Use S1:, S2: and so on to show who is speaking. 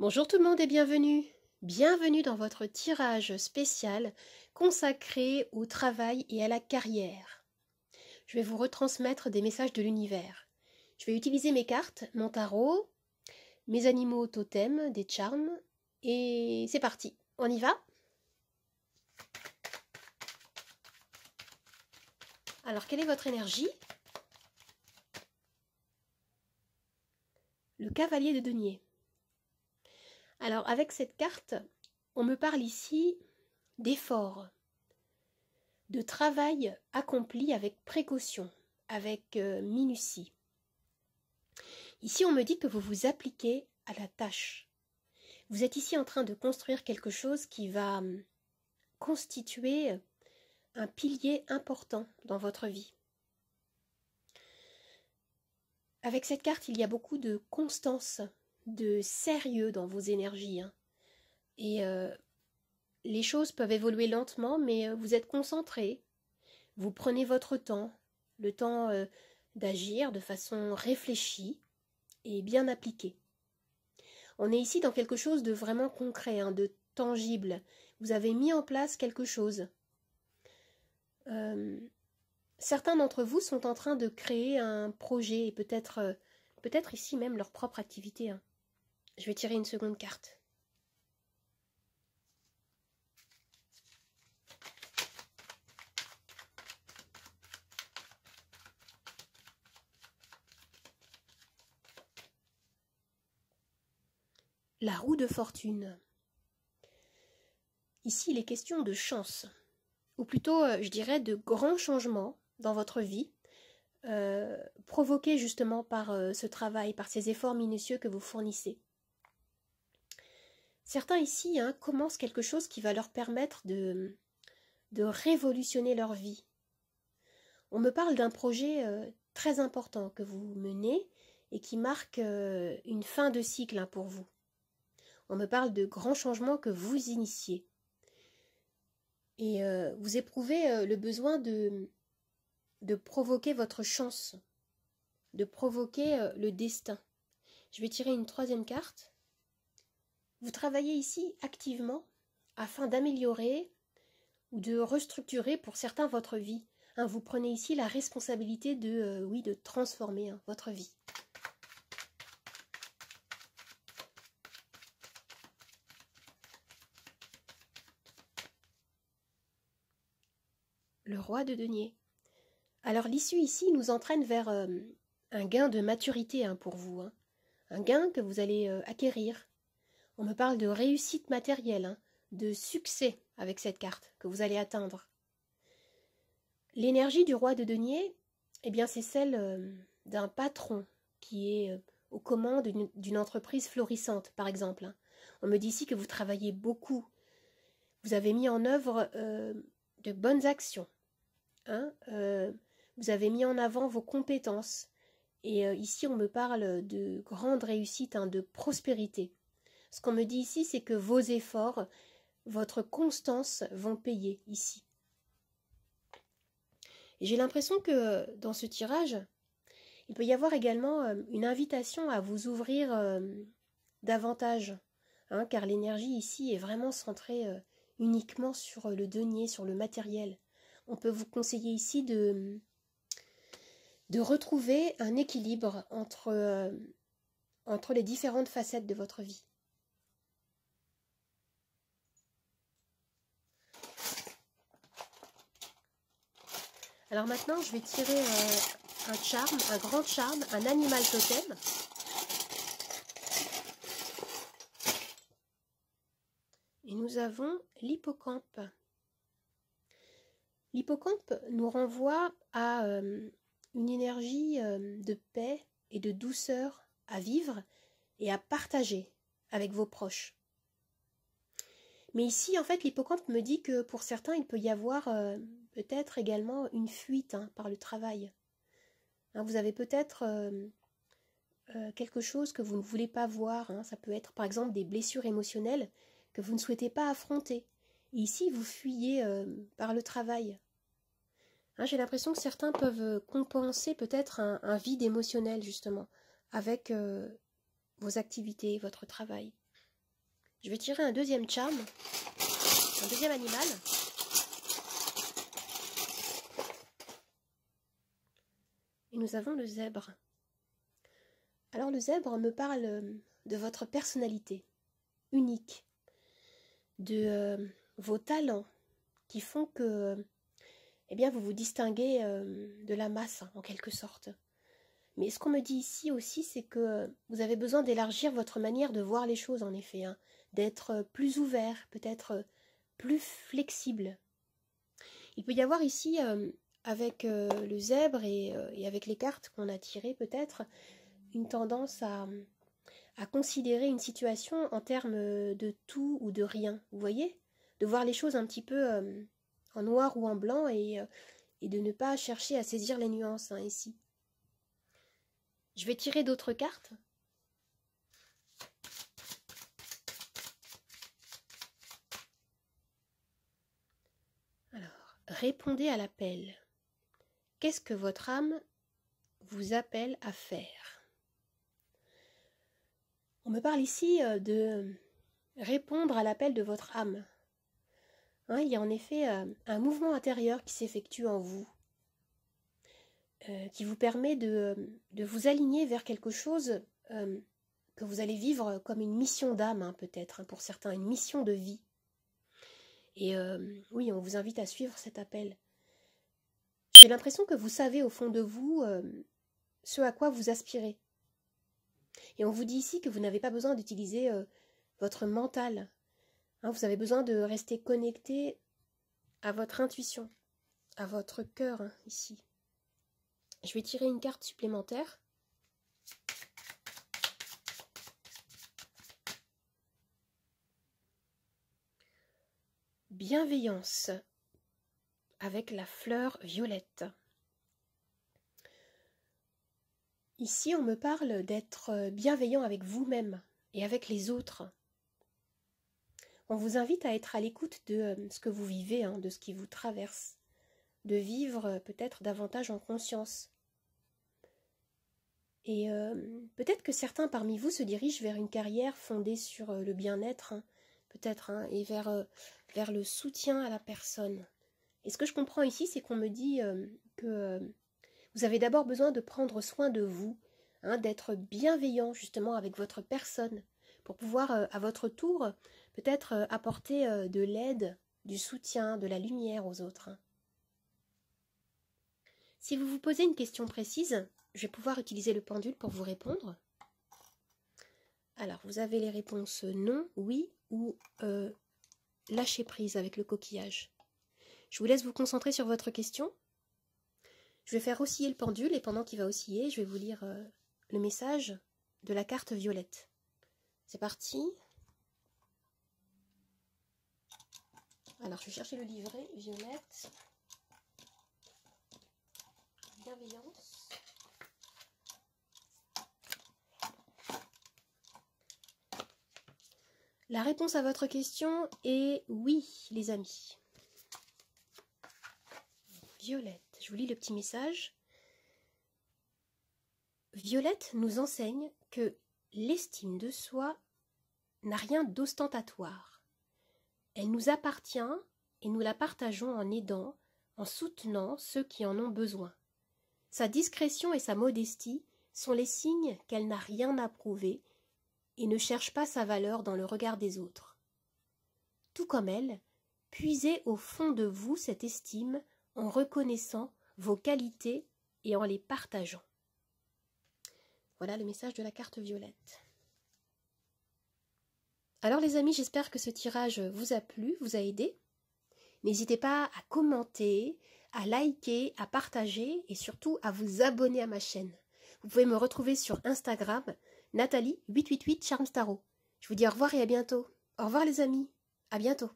S1: Bonjour tout le monde et bienvenue. Bienvenue dans votre tirage spécial consacré au travail et à la carrière. Je vais vous retransmettre des messages de l'univers. Je vais utiliser mes cartes, mon tarot, mes animaux totems, des charmes, et c'est parti. On y va? Alors, quelle est votre énergie? Le cavalier de denier. Alors, avec cette carte, on me parle ici d'effort, de travail accompli avec précaution, avec minutie. Ici, on me dit que vous vous appliquez à la tâche. Vous êtes ici en train de construire quelque chose qui va constituer un pilier important dans votre vie. Avec cette carte, il y a beaucoup de constance, de sérieux dans vos énergies. Et les choses peuvent évoluer lentement, mais vous êtes concentré. Vous prenez votre temps, le temps d'agir de façon réfléchie et bien appliquée. On est ici dans quelque chose de vraiment concret, de tangible. Vous avez mis en place quelque chose. Certains d'entre vous sont en train de créer un projet et peut-être ici même leur propre activité. Je vais tirer une seconde carte. La roue de fortune. Ici, il est question de chance, ou plutôt, je dirais, de grands changements dans votre vie, provoqués justement par ce travail, par ces efforts minutieux que vous fournissez. Certains ici commencent quelque chose qui va leur permettre de révolutionner leur vie. On me parle d'un projet très important que vous menez et qui marque une fin de cycle pour vous. On me parle de grands changements que vous initiez. Et vous éprouvez le besoin de provoquer votre chance, de provoquer le destin. Je vais tirer une troisième carte. Vous travaillez ici activement afin d'améliorer ou de restructurer pour certains votre vie. Vous prenez ici la responsabilité de transformer votre vie. Le roi de denier. Alors l'issue ici nous entraîne vers un gain de maturité pour vous, un gain que vous allez acquérir. On me parle de réussite matérielle, de succès avec cette carte que vous allez atteindre. L'énergie du roi de denier, eh bien c'est celle d'un patron qui est aux commandes d'une entreprise florissante, par exemple. On me dit ici que vous travaillez beaucoup. Vous avez mis en œuvre de bonnes actions. Vous avez mis en avant vos compétences. Et ici, on me parle de grande réussite, de prospérité. Ce qu'on me dit ici, c'est que vos efforts, votre constance vont payer ici. Et j'ai l'impression que dans ce tirage, il peut y avoir également une invitation à vous ouvrir davantage, car l'énergie ici est vraiment centrée uniquement sur le denier, sur le matériel. On peut vous conseiller ici de retrouver un équilibre entre les différentes facettes de votre vie. Alors maintenant, je vais tirer un charme, un grand charme, un animal totem. Et nous avons l'hippocampe. L'hippocampe nous renvoie à une énergie de paix et de douceur à vivre et à partager avec vos proches. Mais ici, en fait, l'hippocampe me dit que pour certains, il peut y avoir peut-être également une fuite par le travail. Vous avez peut-être quelque chose que vous ne voulez pas voir. Ça peut être par exemple des blessures émotionnelles que vous ne souhaitez pas affronter. Et ici, vous fuyez par le travail. J'ai l'impression que certains peuvent compenser peut-être un vide émotionnel justement avec vos activités, votre travail. Je vais tirer un deuxième charme, un deuxième animal. Et nous avons le zèbre. Alors le zèbre me parle de votre personnalité unique, de vos talents qui font que eh bien, vous vous distinguez de la masse, en quelque sorte. Mais ce qu'on me dit ici aussi, c'est que vous avez besoin d'élargir votre manière de voir les choses, en effet, hein, d'être plus ouvert, peut-être plus flexible. Il peut y avoir ici, avec le zèbre et avec les cartes qu'on a tirées, peut-être, une tendance à considérer une situation en termes de tout ou de rien, vous voyez? De voir les choses un petit peu en noir ou en blanc et de ne pas chercher à saisir les nuances, hein, ici. Je vais tirer d'autres cartes. Alors, répondez à l'appel. Qu'est-ce que votre âme vous appelle à faire? On me parle ici de répondre à l'appel de votre âme. Hein, il y a en effet un mouvement intérieur qui s'effectue en vous, qui vous permet de vous aligner vers quelque chose que vous allez vivre comme une mission d'âme, hein, peut-être, hein, pour certains, une mission de vie. Et oui, on vous invite à suivre cet appel. J'ai l'impression que vous savez au fond de vous ce à quoi vous aspirez. Et on vous dit ici que vous n'avez pas besoin d'utiliser votre mental. Hein, vous avez besoin de rester connecté à votre intuition, à votre cœur, hein, ici. Je vais tirer une carte supplémentaire. Bienveillance avec la fleur violette. Ici, on me parle d'être bienveillant avec vous-même et avec les autres. On vous invite à être à l'écoute de ce que vous vivez, hein, de ce qui vous traverse, de vivre peut-être davantage en conscience. Et peut-être que certains parmi vous se dirigent vers une carrière fondée sur le bien-être, hein, peut-être, hein, et vers le soutien à la personne. Et ce que je comprends ici, c'est qu'on me dit que vous avez d'abord besoin de prendre soin de vous, hein, d'être bienveillant justement avec votre personne, pour pouvoir à votre tour peut-être apporter de l'aide, du soutien, de la lumière aux autres. Hein. Si vous vous posez une question précise, je vais pouvoir utiliser le pendule pour vous répondre. Alors, vous avez les réponses non, oui ou lâcher prise avec le coquillage. Je vous laisse vous concentrer sur votre question. Je vais faire osciller le pendule et pendant qu'il va osciller, je vais vous lire le message de la carte violette. C'est parti. Alors, je vais chercher le livret violette. Bienveillance. La réponse à votre question est oui, les amis. Violette, je vous lis le petit message. Violette nous enseigne que l'estime de soi n'a rien d'ostentatoire. Elle nous appartient et nous la partageons en aidant, en soutenant ceux qui en ont besoin. Sa discrétion et sa modestie sont les signes qu'elle n'a rien à prouver et ne cherche pas sa valeur dans le regard des autres. Tout comme elle, puisez au fond de vous cette estime en reconnaissant vos qualités et en les partageant. Voilà le message de la carte violette. Alors les amis, j'espère que ce tirage vous a plu, vous a aidé. N'hésitez pas à commenter, à liker, à partager et surtout à vous abonner à ma chaîne. Vous pouvez me retrouver sur Instagram, Nathalie888 Charms Tarot. Je vous dis au revoir et à bientôt. Au revoir les amis, à bientôt.